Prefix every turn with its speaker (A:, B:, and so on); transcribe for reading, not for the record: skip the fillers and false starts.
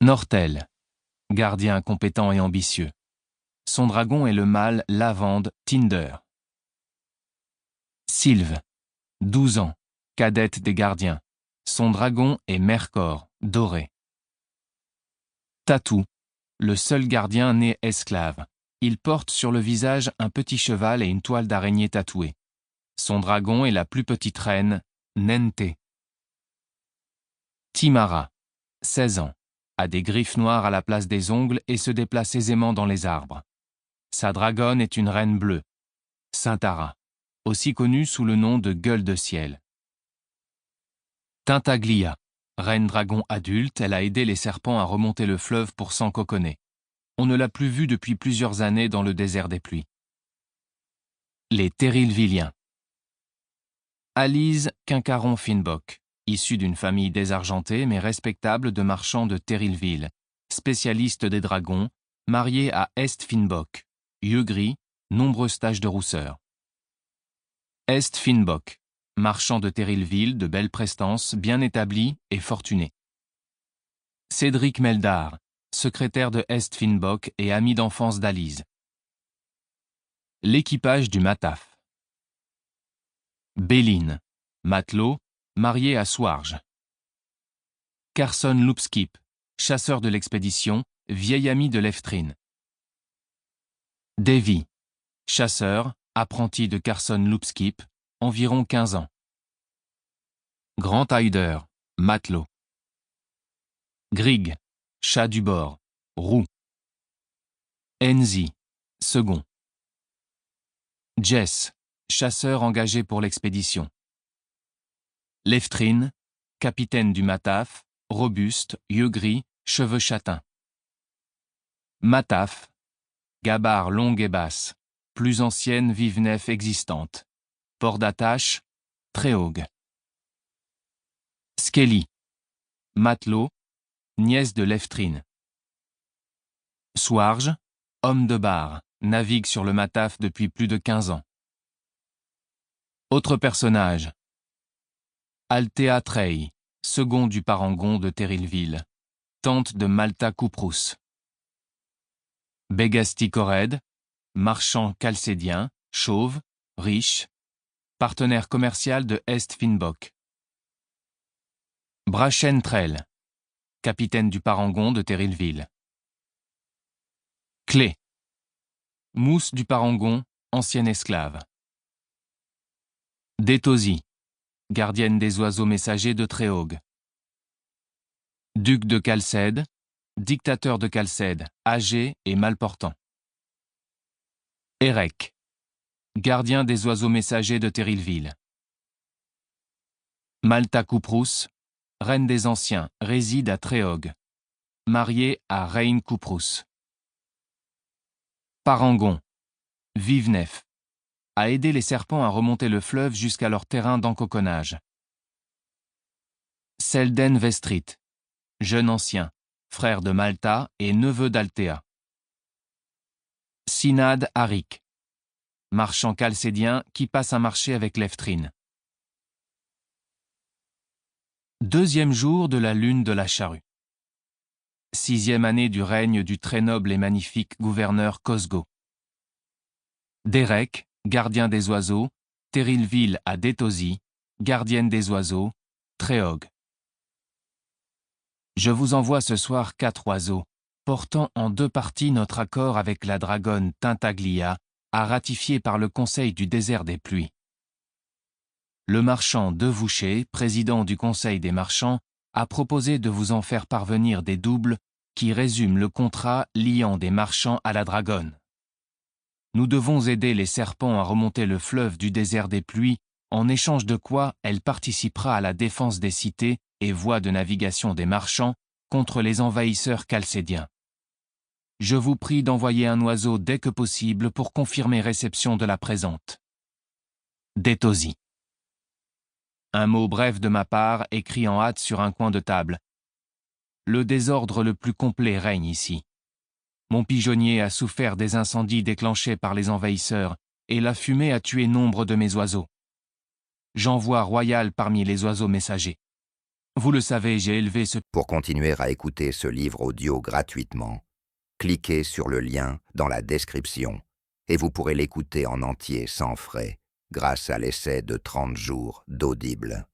A: Nortel, gardien compétent et ambitieux. Son dragon est le mâle Lavande Tinder. Sylve, 12 ans, cadette des gardiens. Son dragon est Mercor, doré. Tatou, le seul gardien né esclave. Il porte sur le visage un petit cheval et une toile d'araignée tatouée. Son dragon est la plus petite reine, Nente. Timara, 16 ans, a des griffes noires à la place des ongles et se déplace aisément dans les arbres. Sa dragonne est une reine bleue, Sintara, aussi connue sous le nom de Gueule de ciel. Tintaglia, reine dragon adulte, elle a aidé les serpents à remonter le fleuve pour s'encoconner. On ne l'a plus vue depuis plusieurs années dans le désert des pluies. Les Terrilvilliens. Alise Quincaron Finbock, issue d'une famille désargentée mais respectable de marchands de Terrilville, spécialiste des dragons, mariée à Est Finbock, yeux gris, nombreuses taches de rousseur. Est Finbock, marchand de Terrilville de belle prestance, bien établi et fortuné. Cédric Meldar, secrétaire de Est Finbock et ami d'enfance d'Alise. L'équipage du Mataf. Béline, matelot, marié à Swarge. Carson Loopskip, chasseur de l'expédition, vieil ami de Leftrine. Davy, chasseur, apprenti de Carson Loopskip, environ 15 ans. Grand Hyder, matelot. Grig, chat du bord, roux. Enzi, second. Jess, chasseur engagé pour l'expédition. Leftrine, capitaine du Mataf, robuste, yeux gris, cheveux châtains. Mataf, gabarre longue et basse, plus ancienne vive nef existante. Port d'attache, Tréaugue. Skelly, matelot, nièce de Leftrine. Swarge, homme de barre, navigue sur le Mataf depuis plus de 15 ans. Autres personnages. Altea Trey, second du parangon de Terrilville, tante de Malta Couprous. Begasti Cored, marchand calcédien, chauve, riche, partenaire commercial de Est Finbock. Brachen Trell, capitaine du parangon de Terrilville. Clé, mousse du parangon, ancienne esclave. Détosie, gardienne des oiseaux messagers de Tréaugue. Duc de Calcède, dictateur de Calcède, âgé et malportant. Érec, gardien des oiseaux messagers de Terrilville. Malta Couprous, reine des anciens, réside à Tréaugue. Mariée à Reine Couprous. Parangon, vive nef, a aidé les serpents à remonter le fleuve jusqu'à leur terrain d'encoconnage. Selden Vestrit, jeune ancien, frère de Malta et neveu d'Altea. Synad Arik, marchand calcédien qui passe un marché avec Leftrine. Deuxième jour de la lune de la charrue. 6e année du règne du très noble et magnifique gouverneur Cosgo. Derek, gardien des oiseaux, Terrilville à Détosie, gardienne des oiseaux, Tréaugue. Je vous envoie ce soir 4 oiseaux, portant en 2 parties notre accord avec la dragonne Tintaglia, à ratifier par le Conseil du désert des pluies. Le marchand De Voucher, président du Conseil des marchands, a proposé de vous en faire parvenir des doubles qui résument le contrat liant des marchands à la dragonne. Nous devons aider les serpents à remonter le fleuve du désert des pluies, en échange de quoi elle participera à la défense des cités et voies de navigation des marchands contre les envahisseurs calcédiens. Je vous prie d'envoyer un oiseau dès que possible pour confirmer réception de la présente. Détosie. Un mot bref de ma part, écrit en hâte sur un coin de table. Le désordre le plus complet règne ici. Mon pigeonnier a souffert des incendies déclenchés par les envahisseurs, et la fumée a tué nombre de mes oiseaux. J'envoie royal parmi les oiseaux messagers. Vous le savez, j'ai élevé ce...
B: Pour continuer à écouter ce livre audio gratuitement, cliquez sur le lien dans la description et vous pourrez l'écouter en entier sans frais grâce à l'essai de 30 jours d'Audible.